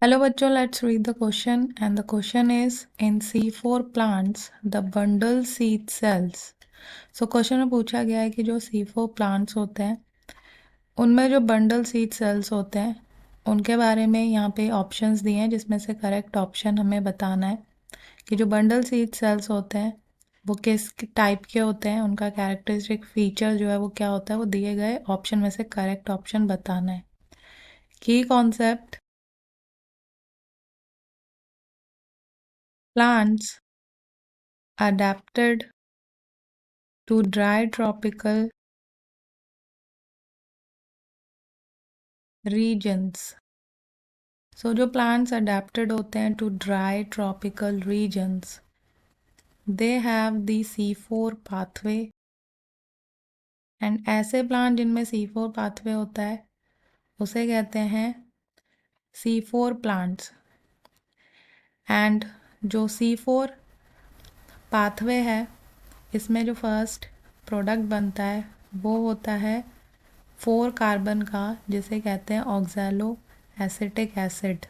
Hello बच्चों, let's read the question and the question is in C4 plants the bundle seed cells. So question में पूछा गया है कि जो C4 plants होते हैं उनमें जो बंडल सीड सेल्स होते हैं उनके बारे में यहाँ पे ऑप्शंस दिए हैं जिसमें से करेक्ट ऑप्शन हमें बताना है कि जो बंडल सीड सेल्स होते हैं वो किस टाइप के होते हैं, उनका कैरेक्टरिस्टिक फीचर जो है वो क्या होता है, वो दिए गए ऑप्शन में से करेक्ट ऑप्शन बताना है। की concept: plants adapted to dry tropical regions. So जो plants adapted होते हैं to dry tropical regions, they have the C4 pathway. And ऐसे plant जिनमें C4 pathway होता है उसे कहते हैं C4 plants. And जो C4 pathway है इसमें जो फर्स्ट प्रोडक्ट बनता है वो होता है 4 कार्बन का, जिसे कहते हैं ऑक्सैलो एसिटिक एसिड,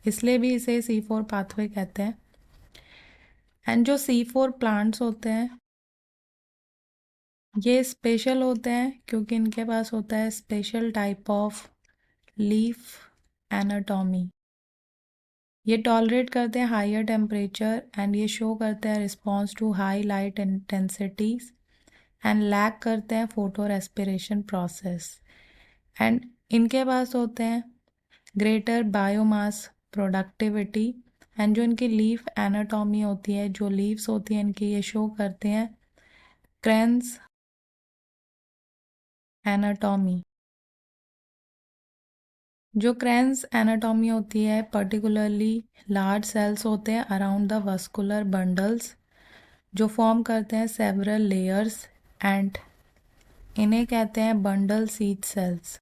इसलिए भी इसे C4 पाथवे कहते हैं। एंड जो C4 प्लांट्स होते हैं ये स्पेशल होते हैं क्योंकि इनके पास होता है special type of leaf anatomy. ये टॉलरेट करते हैं हायर टेम्परेचर एंड ये शो करते हैं response to high light intensities and lack करते हैं फोटो रेस्पिरेशन प्रोसेस। एंड इनके पास होते हैं ग्रेटर बायोमास प्रोडक्टिविटी। एंड जो इनकी लीफ एनाटॉमी होती है, जो लीव्स होती हैं इनकी, ये शो करते हैं क्रेन्स एनाटॉमी। जो क्रेन्स एनाटॉमी होती है पर्टिकुलरली लार्ज सेल्स होते हैं अराउंड द वस्कुलर बंडल्स जो फॉर्म करते हैं सेवरल लेयर्स एंड इन्हें कहते हैं bundle sheath cells.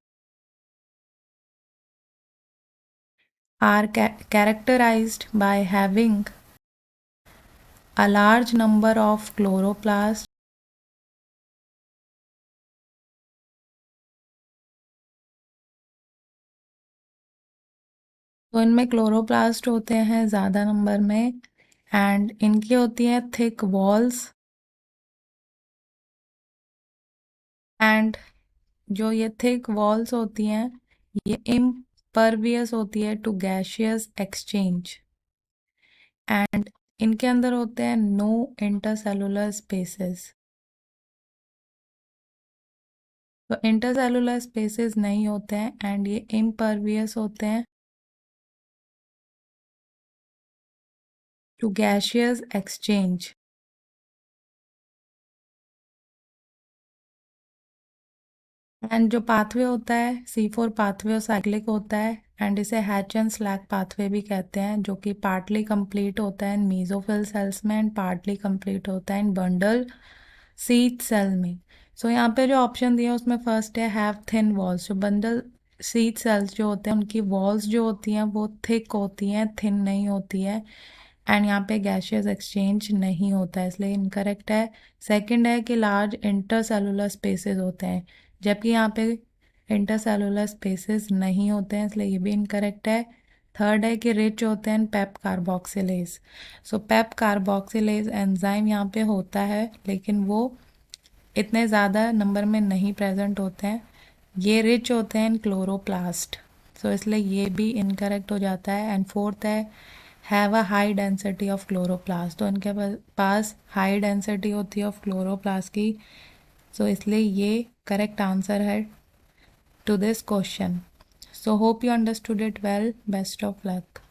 Are characterized by having a large number of chloroplasts तो इनमें क्लोरोप्लास्ट होते हैं ज़्यादा नंबर में एंड इनकी होती है थिक वॉल्स। एंड जो ये थिक वॉल्स होती हैं ये इम्परवियस होती है टू गैशियस एक्सचेंज एंड इनके अंदर होते हैं नो इंटरसेलुलर स्पेसेस। तो इंटरसेलुलर स्पेसेस नहीं होते हैं एंड ये इम्परवियस होते हैं टू गैशियस एक्सचेंज। एंड जो पाथवे होता है C4 पाथवे साइक्लिक होता है एंड इसे हैच एंड स्लैक पाथवे भी कहते हैं, जो कि पार्टली कंप्लीट होता है इन मीजोफिल सेल्स में एंड पार्टली कंप्लीट होता है इन बंडल सीड सेल में। सो यहाँ पे जो ऑप्शन दिया उसमें फर्स्ट है हैव थिन वॉल्स। जो बंडल सीड सेल्स जो होते हैं उनकी वॉल्स जो होती हैं वो थिक होती हैं, थिन नहीं होती है एंड यहाँ पे गैशियस एक्सचेंज नहीं होता है, इसलिए इनकरेक्ट है। सेकंड है कि लार्ज इंटरसेलुलर स्पेसेस होते हैं, जबकि यहाँ पे इंटरसेलुलर स्पेसेस नहीं होते हैं, इसलिए ये भी इनकरेक्ट है। थर्ड है कि रिच होते हैं पेप कार्बोक्सिलेज। सो पेप कार्बोक्सिलेज एंजाइम यहाँ पे होता है लेकिन वो इतने ज़्यादा नंबर में नहीं प्रेजेंट होते हैं, ये रिच होते हैं इन क्लोरोप्लास्ट। सो इसलिए ये भी इनकरेक्ट हो जाता है। एंड फोर्थ है have a high density of chloroplast. तो इनके पास हाई डेंसिटी होती है ऑफ क्लोरोप्लास्ट की, सो इसलिए ये करेक्ट आंसर है to this question. So hope you understood it well. Best of luck.